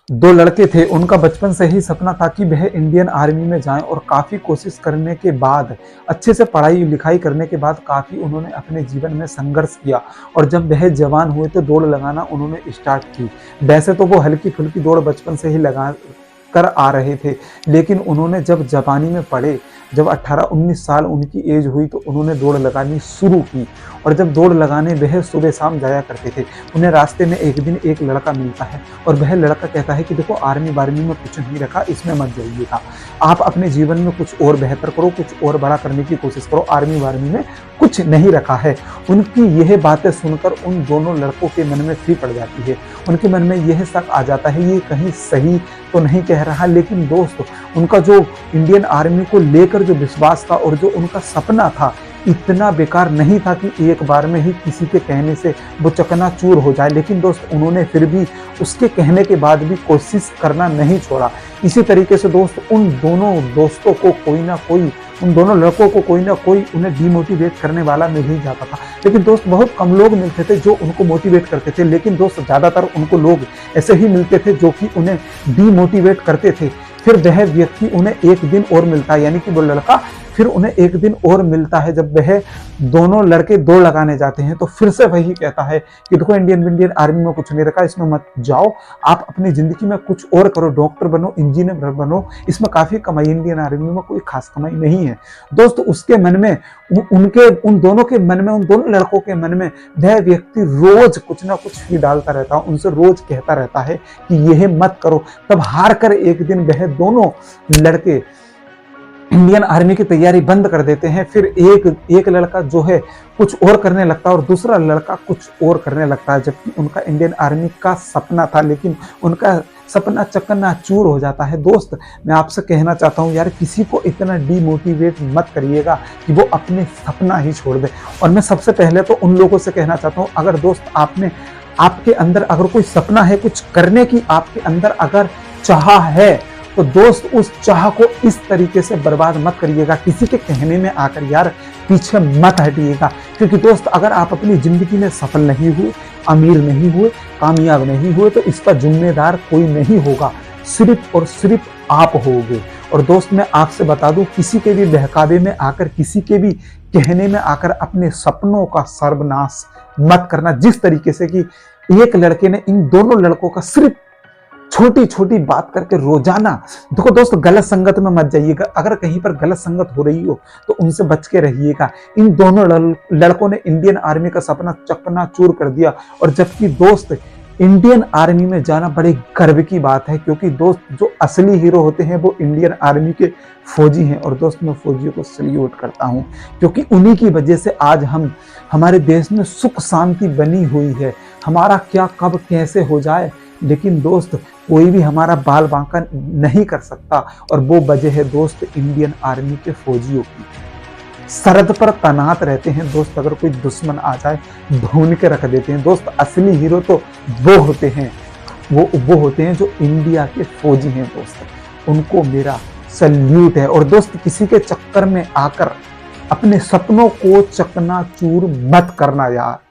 दो लड़के थे, उनका बचपन से ही सपना था कि वह इंडियन आर्मी में जाएं और काफ़ी कोशिश करने के बाद, अच्छे से पढ़ाई लिखाई करने के बाद काफ़ी उन्होंने अपने जीवन में संघर्ष किया और जब वह जवान हुए तो दौड़ लगाना उन्होंने स्टार्ट की। वैसे तो वो हल्की फुल्की दौड़ बचपन से ही लगा कर आ रहे थे, लेकिन उन्होंने जब जवानी में पढ़े, जब 18-19 साल उनकी एज हुई तो उन्होंने दौड़ लगानी शुरू की। और जब दौड़ लगाने वह सुबह शाम जाया करते थे, उन्हें रास्ते में एक दिन एक लड़का मिलता है और वह लड़का कहता है कि देखो आर्मी वार्मी में कुछ नहीं रखा, इसमें मत जाइएगा, आप अपने जीवन में कुछ और बेहतर करो, कुछ और बड़ा करने की कोशिश करो, आर्मी वार्मी में कुछ नहीं रखा है। उनकी यह बातें सुनकर उन दोनों लड़कों के मन में फी पड़ जाती है, उनके मन में यह शक आ जाता है ये कहीं सही तो नहीं कह रहा। लेकिन दोस्त, उनका जो इंडियन आर्मी को लेकर जो विश्वास था और जो उनका सपना था, इतना बेकार नहीं था कि एक बार में ही किसी के कहने से वो चकनाचूर हो जाए। लेकिन दोस्त, उन्होंने फिर भी उसके कहने के बाद भी कोशिश करना नहीं छोड़ा। इसी तरीके से दोस्त, उन दोनों दोस्तों को कोई ना कोई, उन दोनों लड़कों को कोई ना कोई उन्हें डिमोटिवेट करने वाला मिल ही जाता था। लेकिन दोस्त, बहुत कम लोग मिलते थे जो उनको मोटिवेट करते थे, लेकिन दोस्त ज़्यादातर उनको लोग ऐसे ही मिलते थे जो कि उन्हें डिमोटिवेट करते थे। फिर वह व्यक्ति उन्हें एक दिन और मिलता है, यानी कि वो लड़का फिर उन्हें एक दिन और मिलता है। जब वह दोनों लड़के दौड़ लगाने जाते हैं तो फिर से वही कहता है कि देखो इंडियन आर्मी में कुछ नहीं रखा, इसमें मत जाओ, आप अपनी जिंदगी में कुछ और करो, डॉक्टर बनो, इंजीनियर बनो, इसमें काफी कमाई, इंडियन आर्मी में कोई खास कमाई नहीं है। दोस्त, उसके मन में, उन दोनों के मन में, उन दोनों लड़कों के मन में वह व्यक्ति रोज कुछ ना कुछ ही डालता रहता है, उनसे रोज कहता रहता है कि यह मत करो। तब हार कर एक दिन वह दोनों लड़के इंडियन आर्मी की तैयारी बंद कर देते हैं। फिर एक लड़का जो है कुछ और करने लगता है और दूसरा लड़का कुछ और करने लगता है, जबकि उनका इंडियन आर्मी का सपना था, लेकिन उनका सपना चकनाचूर हो जाता है। दोस्त, मैं आपसे कहना चाहता हूँ यार, किसी को इतना डीमोटिवेट मत करिएगा कि वो अपने सपना ही छोड़ दे। और मैं सबसे पहले तो उन लोगों से कहना चाहता हूँ, अगर दोस्त आपके अंदर अगर कोई सपना है कुछ करने की, आपके अंदर अगर चाह है, तो दोस्त उस चाह को इस तरीके से बर्बाद मत करिएगा, किसी के कहने में आकर यार पीछे मत हटिएगा। क्योंकि दोस्त, अगर आप अपनी जिंदगी में सफल नहीं हुए, अमीर नहीं हुए, कामयाब नहीं हुए, तो इसका जिम्मेदार कोई नहीं होगा, सिर्फ और सिर्फ आप होगे। और दोस्त, मैं आपसे बता दूं, किसी के भी बहकावे में आकर, किसी के भी कहने में आकर अपने सपनों का सर्वनाश मत करना। जिस तरीके से कि एक लड़के ने इन दोनों लड़कों का सिर्फ छोटी छोटी बात करके रोजाना, देखो दोस्त, गलत संगत में मत जाइएगा, अगर कहीं पर गलत संगत हो रही हो तो उनसे बच के रहिएगा। इन दोनों लड़कों ने इंडियन आर्मी का सपना चकनाचूर कर दिया। और जबकि दोस्त, इंडियन आर्मी में जाना बड़े गर्व की बात है, क्योंकि दोस्त, जो असली हीरो होते हैं वो इंडियन आर्मी के फौजी हैं। और दोस्त, मैं फौजियों को सल्यूट करता हूं, क्योंकि उन्हीं की वजह से आज हमारे देश में सुख शांति बनी हुई है। हमारा क्या कब कैसे हो जाए, लेकिन दोस्त, कोई भी हमारा बाल बांका नहीं कर सकता। और वो वजह है दोस्त इंडियन आर्मी के फौजियों की, सरहद पर तैनात रहते हैं दोस्त, अगर कोई दुश्मन आ जाए ढूंढ के रख देते हैं। दोस्त, असली हीरो तो वो होते हैं, वो होते हैं जो इंडिया के फौजी हैं। दोस्त, उनको मेरा सल्यूट है। और दोस्त, किसी के चक्कर में आकर अपने सपनों को चकनाचूर मत करना यार।